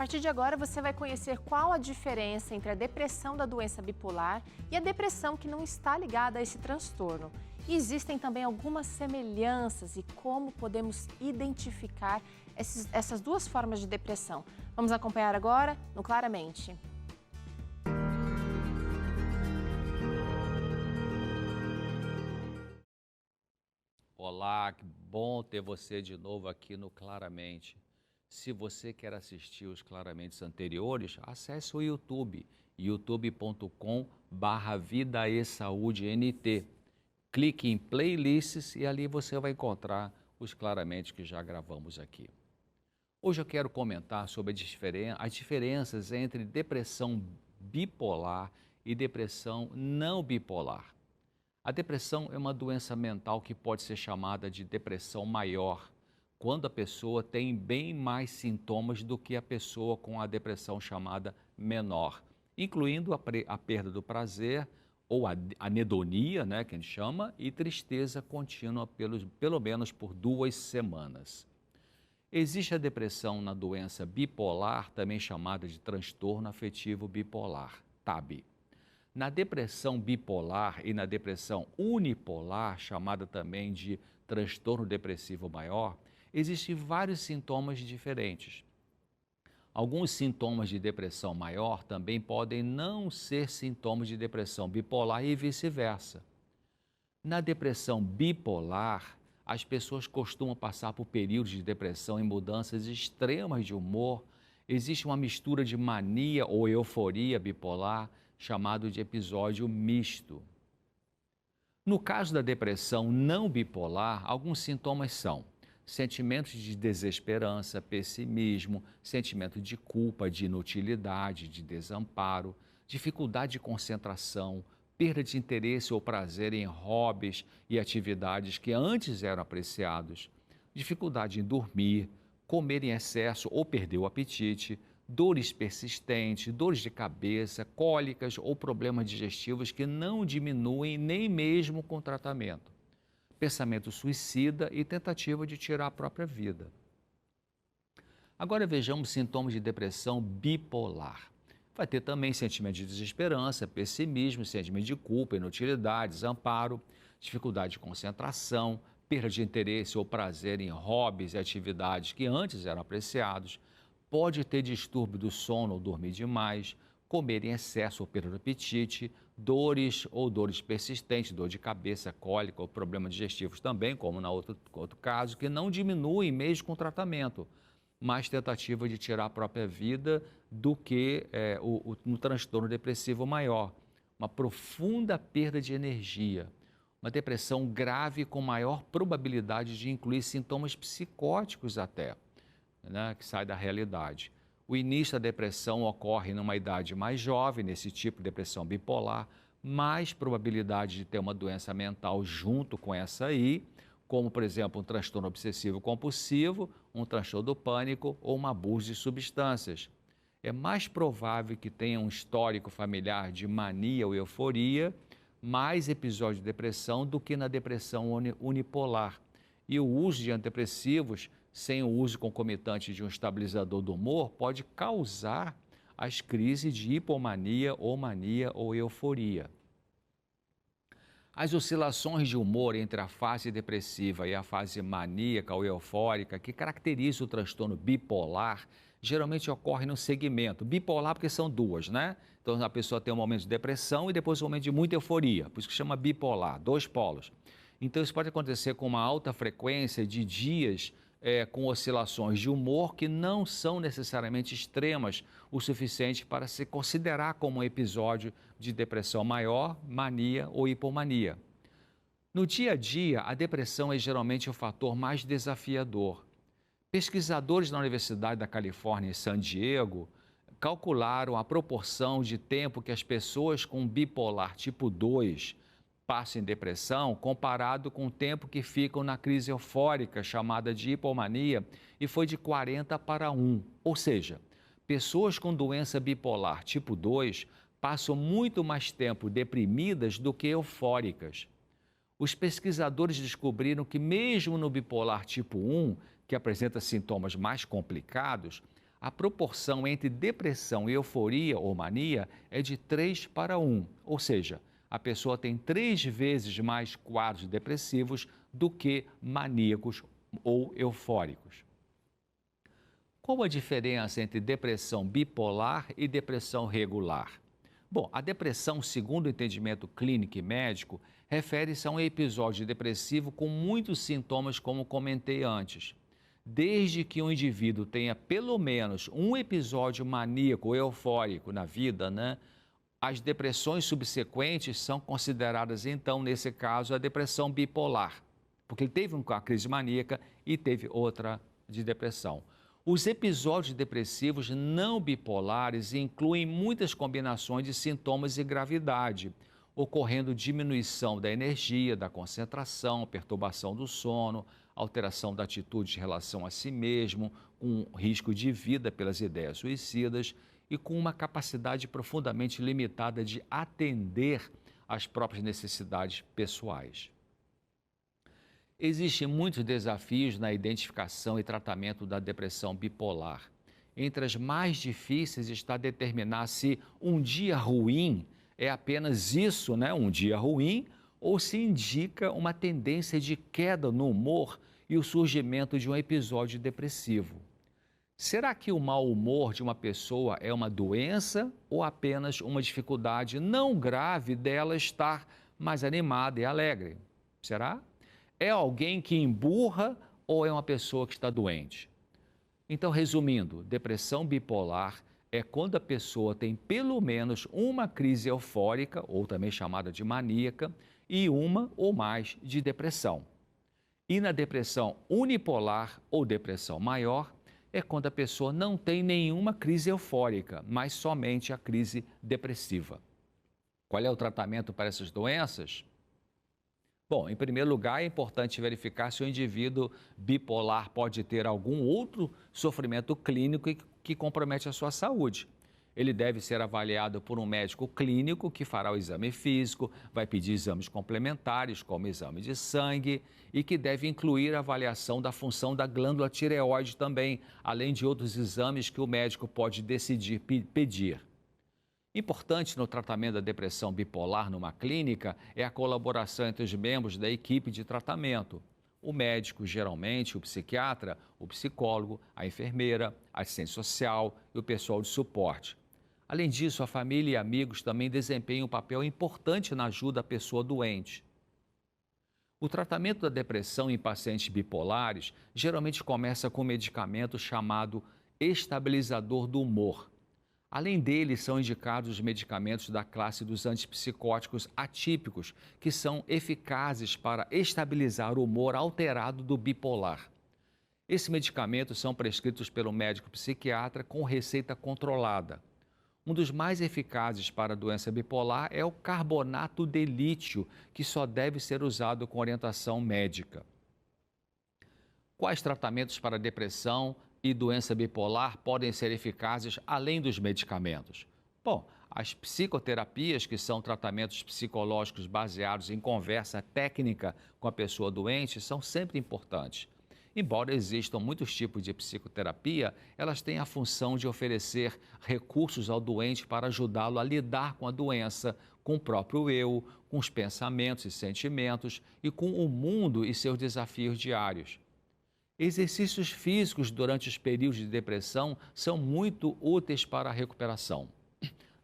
partir de agora, você vai conhecer qual a diferença entre a depressão da doença bipolar e a depressão que não está ligada a esse transtorno. E existem também algumas semelhanças e como podemos identificar essas duas formas de depressão. Vamos acompanhar agora no Claramente. Olá, que bom ter você de novo aqui no Claramente. Se você quer assistir os Claramente anteriores, acesse o YouTube, youtube.com/Vida e Saúde NT. Clique em playlists e ali você vai encontrar os Claramente que já gravamos aqui. Hoje eu quero comentar sobre as diferenças entre depressão bipolar e depressão não bipolar. A depressão é uma doença mental que pode ser chamada de depressão maior, quando a pessoa tem bem mais sintomas do que a pessoa com a depressão chamada menor, incluindo a perda do prazer ou a anedonia, né, que a gente chama, e tristeza contínua pelo menos por 2 semanas. Existe a depressão na doença bipolar, também chamada de transtorno afetivo bipolar, TAB. Na depressão bipolar e na depressão unipolar, chamada também de transtorno depressivo maior, existem vários sintomas diferentes. Alguns sintomas de depressão maior também podem não ser sintomas de depressão bipolar e vice-versa. Na depressão bipolar, as pessoas costumam passar por períodos de depressão e mudanças extremas de humor. Existe uma mistura de mania ou euforia bipolar, chamado de episódio misto. No caso da depressão não bipolar, alguns sintomas são sentimentos de desesperança, pessimismo, sentimento de culpa, de inutilidade, de desamparo, dificuldade de concentração, perda de interesse ou prazer em hobbies e atividades que antes eram apreciados, dificuldade em dormir, comer em excesso ou perder o apetite, dores persistentes, dores de cabeça, cólicas ou problemas digestivos que não diminuem nem mesmo com tratamento, pensamento suicida e tentativa de tirar a própria vida. Agora vejamos sintomas de depressão bipolar. Vai ter também sentimento de desesperança, pessimismo, sentimento de culpa, inutilidade, desamparo, dificuldade de concentração, perda de interesse ou prazer em hobbies e atividades que antes eram apreciados, pode ter distúrbio do sono ou dormir demais, comer em excesso ou perda do apetite, dores persistentes, dor de cabeça, cólica ou problemas digestivos também, como no outro caso, que não diminuem mesmo com tratamento, mais tentativa de tirar a própria vida do que no transtorno depressivo maior, uma profunda perda de energia, uma depressão grave com maior probabilidade de incluir sintomas psicóticos até, né, que sai da realidade. O início da depressão ocorre numa idade mais jovem, nesse tipo de depressão bipolar, mais probabilidade de ter uma doença mental junto com essa aí, como, por exemplo, um transtorno obsessivo compulsivo, um transtorno do pânico ou um abuso de substâncias. É mais provável que tenha um histórico familiar de mania ou euforia, mais episódios de depressão do que na depressão unipolar. E o uso de antidepressivos sem o uso concomitante de um estabilizador do humor, pode causar as crises de hipomania ou mania ou euforia. As oscilações de humor entre a fase depressiva e a fase maníaca ou eufórica, que caracteriza o transtorno bipolar, geralmente ocorrem no segmento bipolar, porque são duas, né? Então a pessoa tem um momento de depressão e depois um momento de muita euforia, por isso que chama bipolar, 2 polos. Então isso pode acontecer com uma alta frequência de dias com oscilações de humor que não são necessariamente extremas o suficiente para se considerar como um episódio de depressão maior, mania ou hipomania. No dia a dia, a depressão é geralmente o fator mais desafiador. Pesquisadores na Universidade da Califórnia em San Diego calcularam a proporção de tempo que as pessoas com bipolar tipo 2 passam em depressão comparado com o tempo que ficam na crise eufórica chamada de hipomania e foi de 40 para 1. Ou seja, pessoas com doença bipolar tipo 2 passam muito mais tempo deprimidas do que eufóricas. Os pesquisadores descobriram que mesmo no bipolar tipo 1, que apresenta sintomas mais complicados, a proporção entre depressão e euforia ou mania é de 3:1, ou seja, a pessoa tem 3 vezes mais quadros depressivos do que maníacos ou eufóricos. Qual a diferença entre depressão bipolar e depressão regular? Bom, a depressão, segundo o entendimento clínico e médico, refere-se a um episódio depressivo com muitos sintomas, como comentei antes. Desde que um indivíduo tenha pelo menos um episódio maníaco ou eufórico na vida, as depressões subsequentes são consideradas, então, nesse caso, a depressão bipolar, porque ele teve uma crise maníaca e teve outra de depressão. Os episódios depressivos não bipolares incluem muitas combinações de sintomas e gravidade, ocorrendo diminuição da energia, da concentração, perturbação do sono, alteração da atitude em relação a si mesmo, com risco de vida pelas ideias suicidas e com uma capacidade profundamente limitada de atender às próprias necessidades pessoais. Existem muitos desafios na identificação e tratamento da depressão bipolar. Entre as mais difíceis está determinar se um dia ruim é apenas isso, um dia ruim, ou se indica uma tendência de queda no humor e o surgimento de um episódio depressivo. Será que o mau humor de uma pessoa é uma doença ou apenas uma dificuldade não grave dela estar mais animada e alegre? Será? É alguém que emburra ou é uma pessoa que está doente? Então, resumindo, depressão bipolar é quando a pessoa tem pelo menos uma crise eufórica, ou também chamada de maníaca, e uma ou mais de depressão. E na depressão unipolar ou depressão maior, é quando a pessoa não tem nenhuma crise eufórica, mas somente a crise depressiva. Qual é o tratamento para essas doenças? Bom, em primeiro lugar, é importante verificar se o indivíduo bipolar pode ter algum outro sofrimento clínico que compromete a sua saúde. Ele deve ser avaliado por um médico clínico que fará o exame físico, vai pedir exames complementares, como exame de sangue, e que deve incluir a avaliação da função da glândula tireoide também, além de outros exames que o médico pode decidir pedir. Importante no tratamento da depressão bipolar numa clínica é a colaboração entre os membros da equipe de tratamento. O médico, geralmente, o psiquiatra, o psicólogo, a enfermeira, a assistente social e o pessoal de suporte. Além disso, a família e amigos também desempenham um papel importante na ajuda à pessoa doente. O tratamento da depressão em pacientes bipolares geralmente começa com um medicamento chamado estabilizador do humor. Além dele, são indicados os medicamentos da classe dos antipsicóticos atípicos, que são eficazes para estabilizar o humor alterado do bipolar. Esses medicamentos são prescritos pelo médico psiquiatra com receita controlada. Um dos mais eficazes para a doença bipolar é o carbonato de lítio, que só deve ser usado com orientação médica. Quais tratamentos para depressão e doença bipolar podem ser eficazes além dos medicamentos? Bom, as psicoterapias, que são tratamentos psicológicos baseados em conversa técnica com a pessoa doente, são sempre importantes. Embora existam muitos tipos de psicoterapia, elas têm a função de oferecer recursos ao doente para ajudá-lo a lidar com a doença, com o próprio eu, com os pensamentos e sentimentos e com o mundo e seus desafios diários. Exercícios físicos durante os períodos de depressão são muito úteis para a recuperação.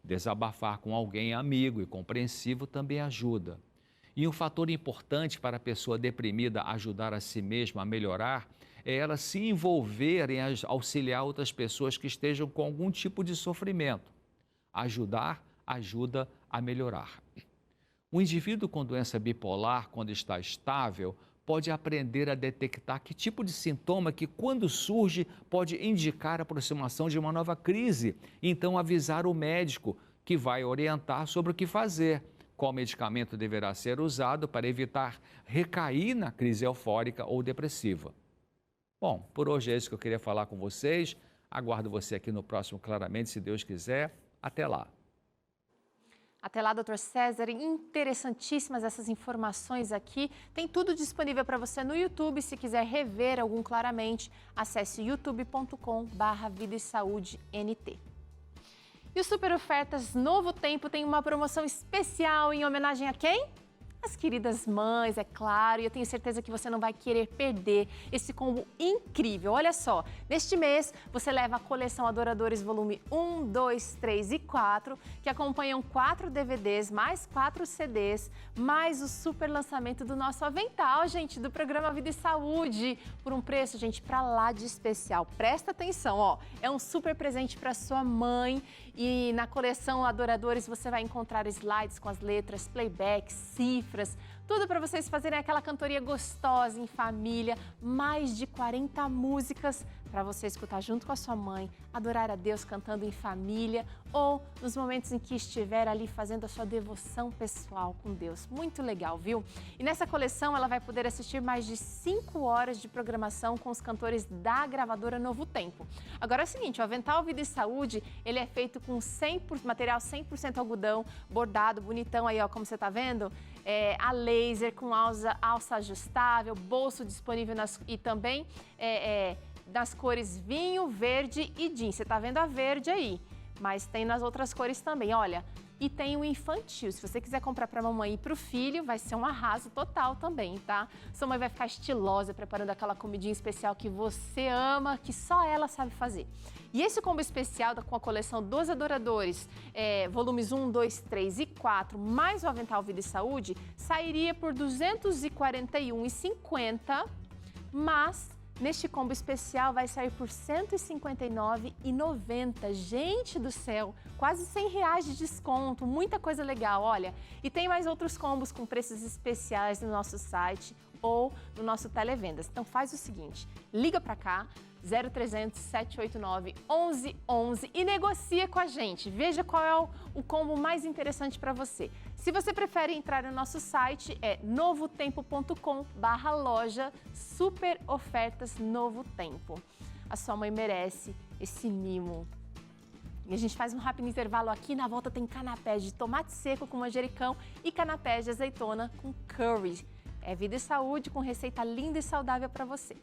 Desabafar com alguém amigo e compreensivo também ajuda. E um fator importante para a pessoa deprimida ajudar a si mesma a melhorar é ela se envolver em auxiliar outras pessoas que estejam com algum tipo de sofrimento. Ajudar ajuda a melhorar. O indivíduo com doença bipolar, quando está estável, pode aprender a detectar que tipo de sintoma que, quando surge, pode indicar a aproximação de uma nova crise. Então, avisar o médico, que vai orientar sobre o que fazer, qual medicamento deverá ser usado para evitar recair na crise eufórica ou depressiva. Bom, por hoje é isso que eu queria falar com vocês. Aguardo você aqui no próximo Claramente, se Deus quiser. Até lá. Até lá, doutor César, interessantíssimas essas informações aqui. Tem tudo disponível para você no YouTube. Se quiser rever algum claramente, acesse youtube.com/Vida e Saúde NT. E o Super Ofertas Novo Tempo tem uma promoção especial em homenagem a quem? As queridas mães, é claro, e eu tenho certeza que você não vai querer perder esse combo incrível. Olha só, neste mês você leva a coleção Adoradores volume 1, 2, 3 e 4, que acompanham 4 DVDs, mais 4 CDs, mais o super lançamento do nosso avental, gente, do programa Vida e Saúde, por um preço, gente, pra lá de especial. Presta atenção, ó, é um super presente para sua mãe. E na coleção Adoradores você vai encontrar slides com as letras, playback, cifras, tudo para vocês fazerem aquela cantoria gostosa em família, mais de 40 músicas para você escutar junto com a sua mãe, adorar a Deus cantando em família ou nos momentos em que estiver ali fazendo a sua devoção pessoal com Deus. Muito legal, viu? E nessa coleção ela vai poder assistir mais de 5 horas de programação com os cantores da gravadora Novo Tempo. Agora é o seguinte, o Avental Vida e Saúde, ele é feito com material 100% algodão, bordado, bonitão aí, ó, como você tá vendo, a laser com alça ajustável, bolso disponível e também das cores vinho, verde e jeans. Você tá vendo a verde aí, mas tem nas outras cores também, olha. E tem o infantil, se você quiser comprar para a mamãe e para o filho, vai ser um arraso total também, tá? Sua mãe vai ficar estilosa, preparando aquela comidinha especial que você ama, que só ela sabe fazer. E esse combo especial com a coleção dos Adoradores, volumes 1, 2, 3 e 4, mais o Avental Vida e Saúde, sairia por R$ 241,50, mas neste combo especial vai sair por R$ 159,90. Gente do céu, quase R$100 de desconto, muita coisa legal, olha. E tem mais outros combos com preços especiais no nosso site ou no nosso Televendas. Então faz o seguinte, liga para cá, 0300 789 1111 e negocia com a gente. Veja qual é o combo mais interessante para você. Se você prefere entrar no nosso site, é novotempo.com/loja Super Ofertas Novo Tempo. A sua mãe merece esse mimo. E a gente faz um rápido intervalo aqui. Na volta tem canapé de tomate seco com manjericão e canapé de azeitona com curry. É Vida e Saúde com receita linda e saudável para você.